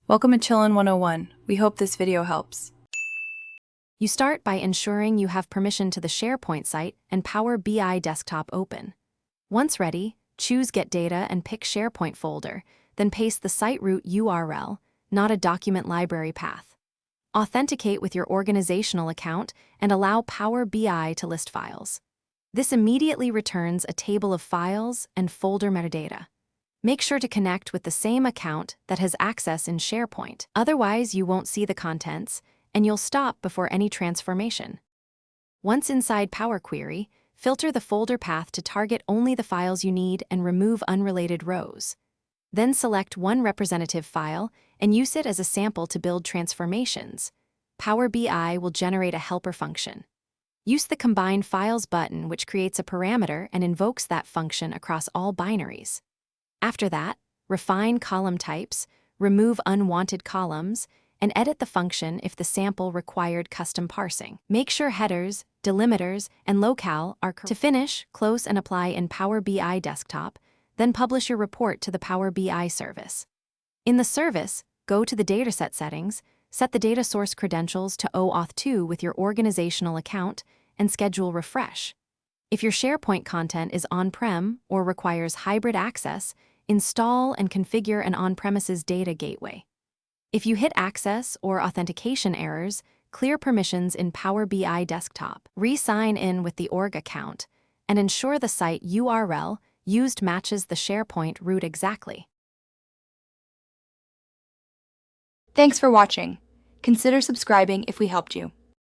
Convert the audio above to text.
Welcome to Chillin' 101. We hope this video helps. You start by ensuring you have permission to the Sharepoint site and Power BI desktop open. Once ready, choose Get Data and pick Sharepoint Folder, then paste the site root URL, not a document library path. Authenticate with your organizational account and allow Power BI to list files. This immediately returns a table of files and folder metadata. Make sure to connect with the same account that has access in SharePoint. Otherwise, you won't see the contents, and you'll stop before any transformation. Once inside Power Query, filter the folder path to target only the files you need and remove unrelated rows. Then select one representative file and use it as a sample to build transformations. Power BI will generate a helper function. Use the Combine Files button, which creates a parameter and invokes that function across all binaries. After that, refine column types, remove unwanted columns, and edit the function if the sample required custom parsing. Make sure headers, delimiters, and locale are correct. To finish, close and apply in Power BI Desktop, then publish your report to the Power BI service. In the service, go to the dataset settings, set the data source credentials to OAuth 2 with your organizational account, and schedule refresh. If your SharePoint content is on-prem or requires hybrid access, install and configure an on-premises data gateway. If you hit access or authentication errors, clear permissions in Power BI Desktop, re-sign in with the org account, and ensure the site URL used matches the SharePoint root exactly. Thanks for watching. Consider subscribing if we helped you.